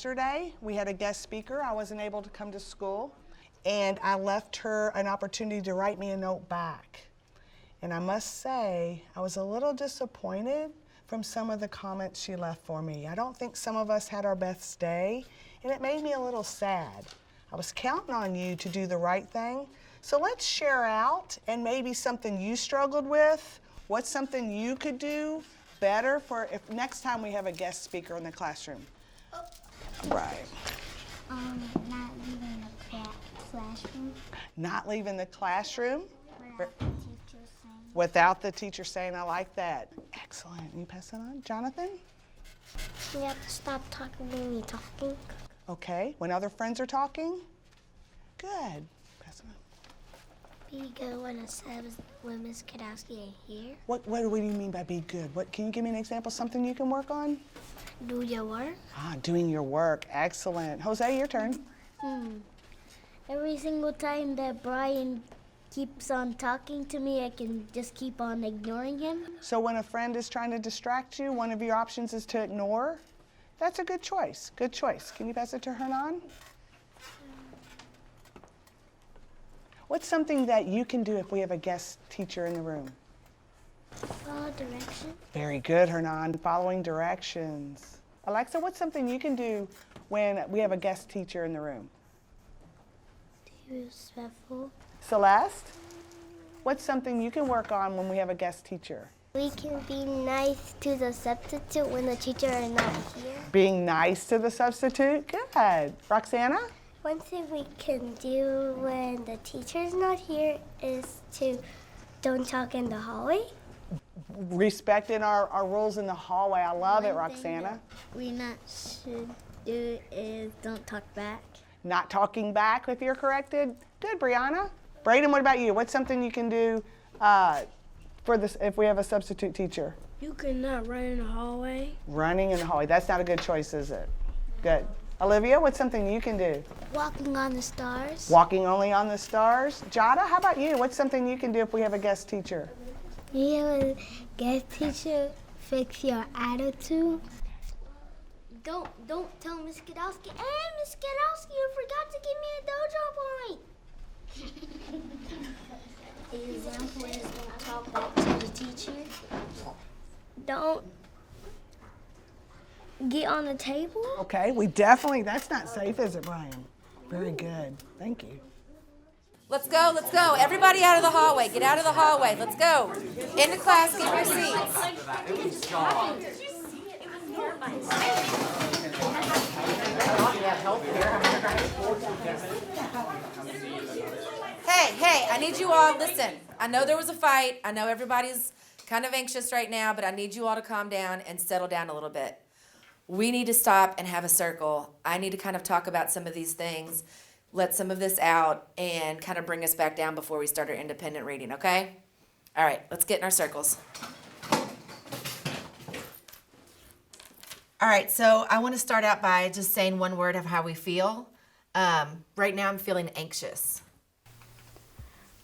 yesterday. We had a guest speaker. I wasn't able to come to school, and I left her an opportunity to write me a note back. And I must say, I was a little disappointed from some of the comments she left for me. I don't think some of us had our best day, and it made me a little sad. I was counting on you to do the right thing. So let's share out, and maybe something you struggled with. What's something you could do better for if next time we have a guest speaker in the classroom? Right. Not leaving the classroom. Not leaving the classroom? Without the teacher saying. Without the teacher saying, I like that. Excellent. You pass that on? Jonathan? You have to stop talking when you're talking. Okay. When other friends are talking? Good. Pass it on. Be good when Miss Kadowski ain't here. What do you mean by be good? Can you give me an example, something you can work on? Do your work. Doing your work. Excellent. Jose, your turn. Every single time that Brian keeps on talking to me, I can just keep on ignoring him. So when a friend is trying to distract you, one of your options is to ignore? That's a good choice. Good choice. Can you pass it to Hernan? What's something that you can do if we have a guest teacher in the room? Follow directions. Very good, Hernan. Following directions. Alexa, what's something you can do when we have a guest teacher in the room? Be respectful. Celeste, what's something you can work on when we have a guest teacher? We can be nice to the substitute when the teacher is not here. Being nice to the substitute? Good. Roxana? One thing we can do when the teacher's not here is to don't talk in the hallway. Respecting our rules in the hallway. I love it, Roxana. We not should do is don't talk back. Not talking back if you're corrected? Good, Brianna. Braden, what about you? What's something you can do for this if we have a substitute teacher? You cannot run in the hallway. Running in the hallway. That's not a good choice, is it? Good. Olivia, what's something you can do? Walking on the stars. Walking only on the stars. Jada, how about you? What's something you can do if we have a guest teacher? You have a guest teacher fix your attitude. Don't tell Miss Kadowski, hey, Miss Kadowski, you forgot to give me a dojo point. The example is don't talk back to the teacher. Don't get on the table. Okay, that's not safe, is it, Brian? Very good. Thank you. Let's go, let's go. Everybody out of the hallway. Get out of the hallway. Let's go. Into class, get your seats. Hey, I need you all, listen. I know there was a fight. I know everybody's kind of anxious right now, but I need you all to calm down and settle down a little bit. We need to stop and have a circle. I need to kind of talk about some of these things, let some of this out, and kind of bring us back down before we start our independent reading, okay? All right, let's get in our circles. All right, so I want to start out by just saying one word of how we feel. Right now I'm feeling anxious.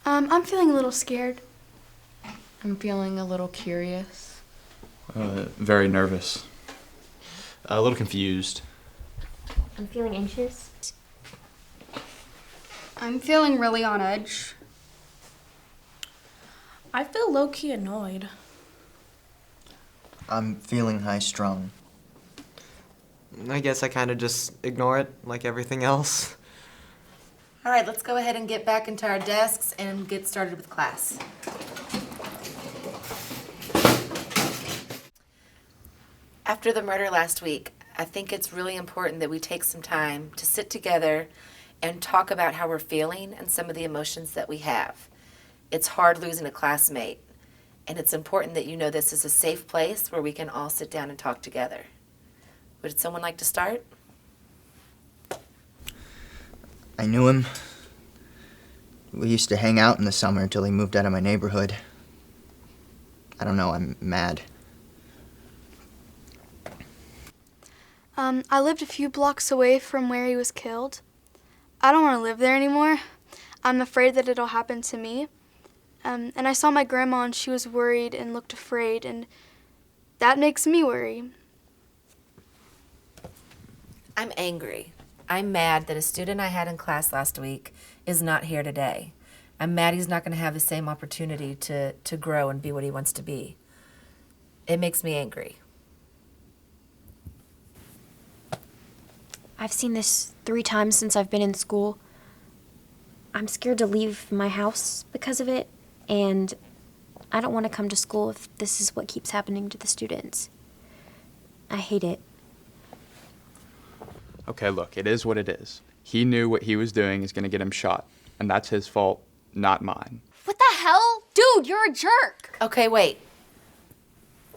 I'm feeling a little scared. I'm feeling a little curious. Very nervous. A little confused. I'm feeling anxious. I'm feeling really on edge. I feel low-key annoyed. I'm feeling high-strung. I guess I kind of just ignore it like everything else. All right, let's go ahead and get back into our desks and get started with class. After the murder last week, I think it's really important that we take some time to sit together and talk about how we're feeling and some of the emotions that we have. It's hard losing a classmate, and it's important that you know this is a safe place where we can all sit down and talk together. Would someone like to start? I knew him. We used to hang out in the summer until he moved out of my neighborhood. I don't know, I'm mad. I lived a few blocks away from where he was killed. I don't want to live there anymore. I'm afraid that it'll happen to me. And I saw my grandma and she was worried and looked afraid, and that makes me worry. I'm angry. I'm mad that a student I had in class last week is not here today. I'm mad he's not going to have the same opportunity to grow and be what he wants to be. It makes me angry. I've seen this 3 times since I've been in school. I'm scared to leave my house because of it, and I don't want to come to school if this is what keeps happening to the students. I hate it. Okay, look, it is what it is. He knew what he was doing is going to get him shot, and that's his fault, not mine. What the hell? Dude, you're a jerk. Okay, wait.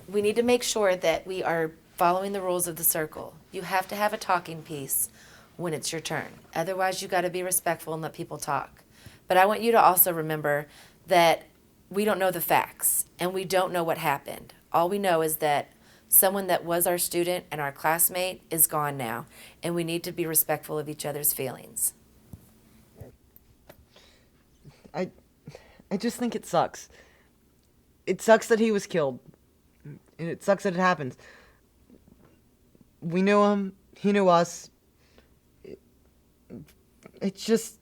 We need to make sure that we are following the rules of the circle. You have to have a talking piece when it's your turn. Otherwise, you got to be respectful and let people talk. But I want you to also remember that we don't know the facts and we don't know what happened. All we know is that someone that was our student and our classmate is gone now, and we need to be respectful of each other's feelings. I just think it sucks. It sucks that he was killed. And it sucks that it happened. We knew him. He knew us. It's just...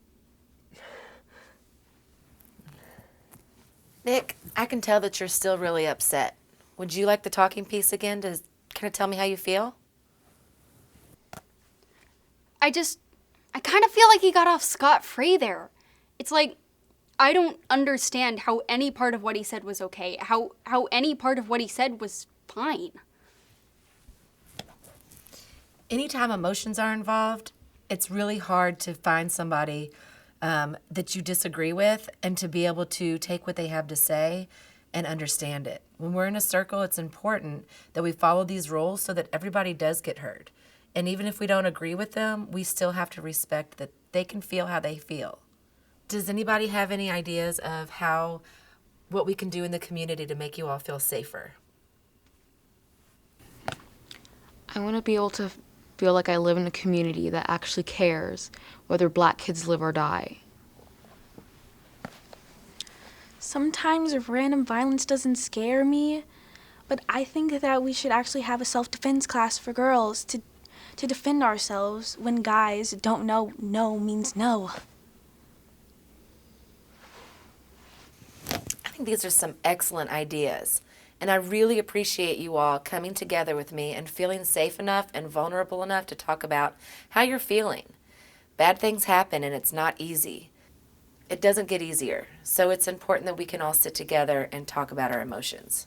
Nick, I can tell that you're still really upset. Would you like the talking piece again to kind of tell me how you feel? I kind of feel like he got off scot-free there. It's like, I don't understand how any part of what he said was okay, how any part of what he said was fine. Anytime emotions are involved, it's really hard to find somebody that you disagree with and to be able to take what they have to say and understand it. When we're in a circle, it's important that we follow these rules so that everybody does get heard. And even if we don't agree with them, we still have to respect that they can feel how they feel. Does anybody have any ideas of what we can do in the community to make you all feel safer? I want to be able to feel like I live in a community that actually cares whether Black kids live or die. Sometimes random violence doesn't scare me, but I think that we should actually have a self-defense class for girls to defend ourselves when guys don't know no means no. I think these are some excellent ideas. And I really appreciate you all coming together with me and feeling safe enough and vulnerable enough to talk about how you're feeling. Bad things happen and it's not easy. It doesn't get easier. So it's important that we can all sit together and talk about our emotions.